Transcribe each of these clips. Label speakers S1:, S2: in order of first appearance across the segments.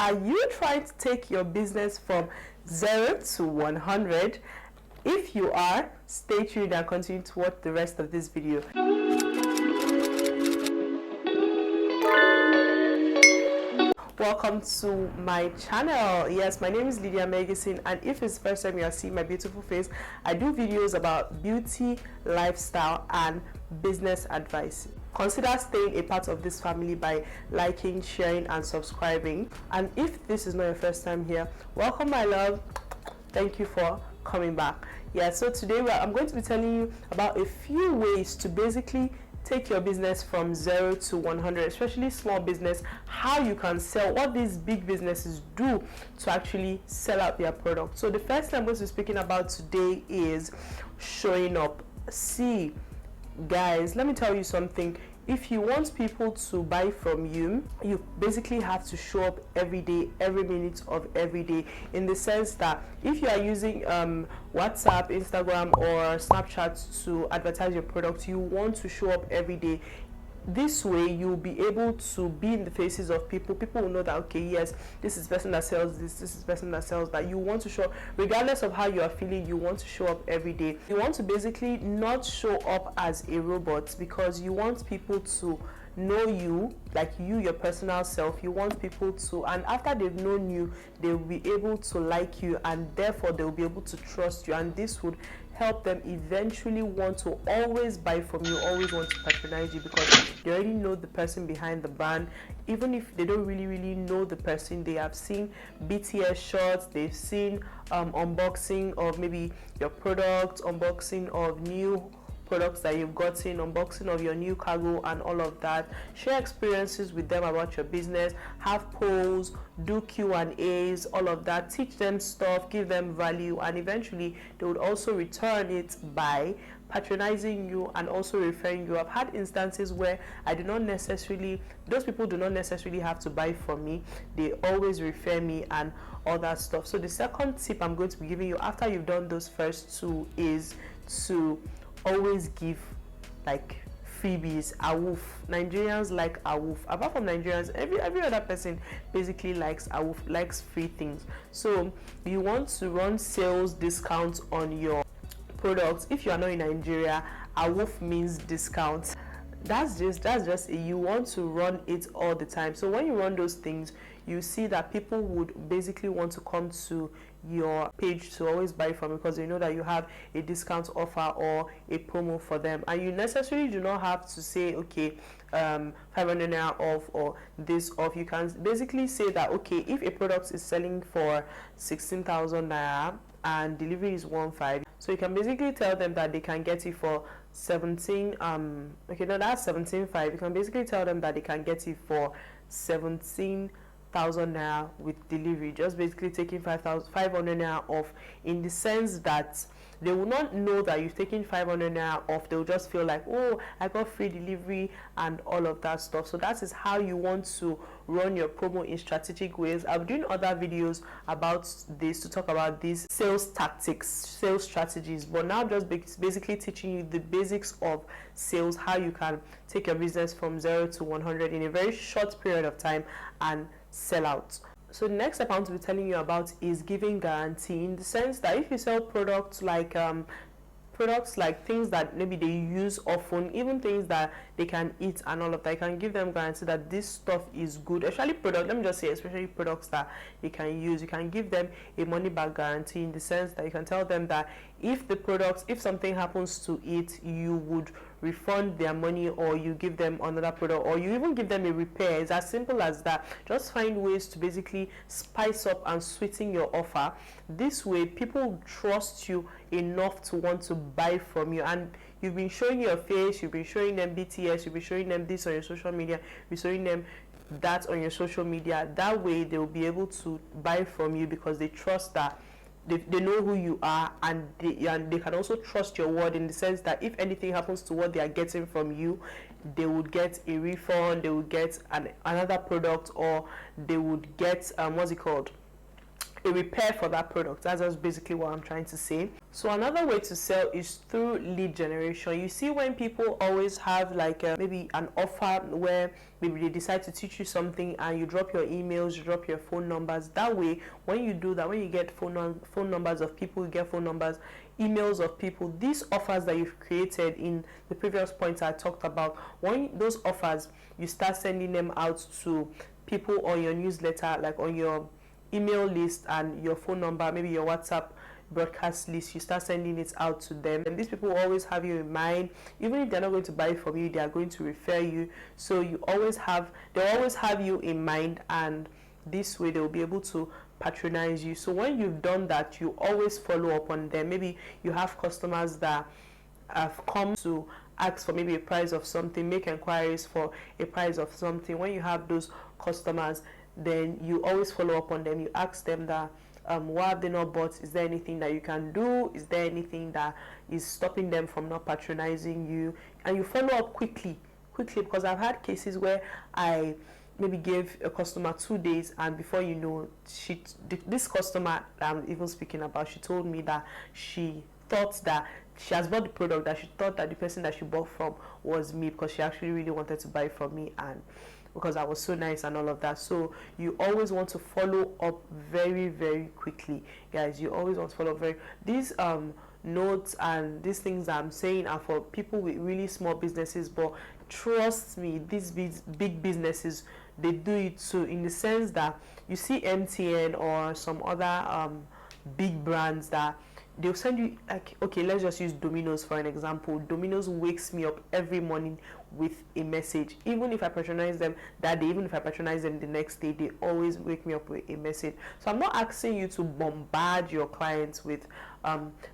S1: Are you trying to take your business from 0 to 100? If you are, stay tuned and continue to watch the rest of this video. Welcome to my channel. Yes, my name is Lydia MEGGISON, and if it's the first time you are seeing my beautiful face, I do videos about beauty, lifestyle, and business advice. Consider staying a part of this family by liking, sharing, and subscribing. And if this is not your first time here, welcome, my love. Thank you for coming back. Yeah, so today I'm going to be telling you about a few ways to basically take your business from 0 to 100, especially small business, how you can sell, what these big businesses do to actually sell out their product. So the first thing I'm going to be speaking about today is showing up. See, guys, let me tell you something. If you want people to buy from you, you basically have to show up every day, every minute of every day, in the sense that if you are using WhatsApp, Instagram, or Snapchat to advertise your product, you want to show up every day. This way you'll be able to be in the faces of people. People will know that, okay, yes, this is the person that sells this is the person that sells that. You want to show up regardless of how you are feeling. You want to show up every day. You want to basically not show up as a robot, because you want people to know you, like you, your personal self. You want people to, and after they've known you, they'll be able to like you, and therefore they'll be able to trust you, and this would help them eventually want to always buy from you, always want to patronize you, because they already know the person behind the brand. Even if they don't really know the person, they have seen BTS shots, they've seen unboxing of maybe your product, unboxing of new products that you've gotten, unboxing of your new cargo, and all of that. Share experiences with them about your business, have polls, do Q&As, all of that. Teach them stuff, give them value, and eventually they would also return it by patronizing you and also referring you. I've had instances where those people do not necessarily have to buy from me, they always refer me and all that stuff. So the second tip I'm going to be giving you after you've done those first two is to always give like freebies. Awoof. Nigerians like awoof. Apart from Nigerians, every other person basically likes awoof, likes free things. So you want to run sales discounts on your products. If you are not in Nigeria, awoof means discount. That's just it. You want to run it all the time. So when you run those things, you see that people would basically want to come to your page to always buy from, because they know that you have a discount offer or a promo for them. And you necessarily do not have to say, okay, 500 naira off or this off. You can basically say that, okay, if a product is selling for 16,000 naira and delivery is 1.5, so you can basically tell them that they can get it for 17 okay, no, that's 17.5. You can basically tell them that they can get it for 17,000 naira with delivery, just basically taking 500 naira off, in the sense that they will not know that you've taken 500 naira off. They'll just feel like, oh, I got free delivery and all of that stuff. So that is how you want to run your promo in strategic ways. I'm doing other videos about this to talk about these sales tactics, sales strategies, but now just basically teaching you the basics of sales, how you can take your business from 0 to 100 in a very short period of time and sell out. So the next step I want to be telling you about is giving guarantee, in the sense that if you sell products like things that maybe they use often, even things that they can eat and all of that, you can give them guarantee that this stuff is good. Especially products that you can use. You can give them a money back guarantee, in the sense that you can tell them that if something happens to it, you would refund their money, or you give them another product, or you even give them a repair. It's as simple as that. Just find ways to basically spice up and sweeten your offer. This way people trust you enough to want to buy from you, and you've been showing your face, you've been showing them BTS, you've been showing them this on your social media, you've been showing them that on your social media. That way they will be able to buy from you, because they trust that they know who you are, and they can also trust your word, in the sense that if anything happens to what they are getting from you, they would get a refund, they would get another product, or they would get a repair for that product. That's just basically what I'm trying to say. So another way to sell is through lead generation. You see, when people always have like maybe an offer where maybe they decide to teach you something and you drop your emails, you drop your phone numbers. That way, when you do that, when you get phone numbers of people, you get phone numbers, emails of people, these offers that you've created in the previous points I talked about, when those offers, you start sending them out to people on your newsletter, like on your email list and your phone number, maybe your WhatsApp broadcast list, you start sending it out to them, and these people always have you in mind. Even if they're not going to buy it from you, they are going to refer you, so they'll always have you in mind, and this way they'll be able to patronize you. So when you've done that, you always follow up on them. Maybe you have customers that have come to ask for maybe a price of something, make inquiries for a price of something. When you have those customers, then you always follow up on them. You ask them that why have they not bought? Is there anything that you can do? Is there anything that is stopping them from not patronizing you? And you follow up quickly, because I've had cases where I maybe gave a customer 2 days, and before you know, this customer I'm even speaking about, she told me that she thought that she has bought the product, that she thought that the person that she bought from was me, because she actually really wanted to buy from me, and because I was so nice and all of that. So you always want to follow up very, very quickly, guys. You always want to follow up these notes and these things I'm saying are for people with really small businesses, but trust me, these big businesses, they do it too, in the sense that you see MTN or some other big brands that they'll send you, like, okay, let's just use Domino's for an example. Domino's wakes me up every morning with a message. Even if I patronize them that day, even if I patronize them the next day, they always wake me up with a message. So I'm not asking you to bombard your clients with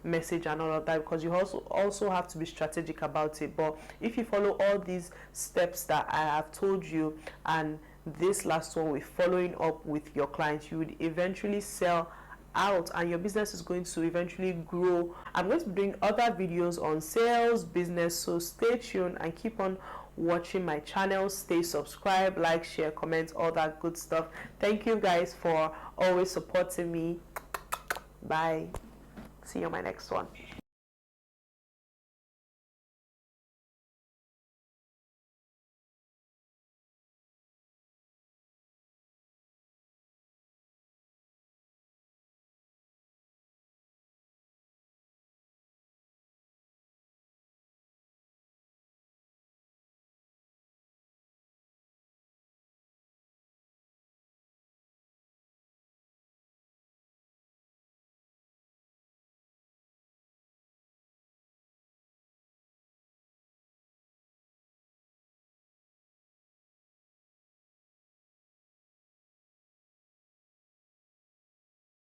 S1: message and all of that, because you also have to be strategic about it. But if you follow all these steps that I have told you, and this last one with following up with your clients, you would eventually sell out, and your business is going to eventually grow. I'm going to be doing other videos on sales, business, so stay tuned and keep on watching my channel. Stay subscribed, like, share, comment, all that good stuff. Thank you guys for always supporting me. Bye. See you on my next one.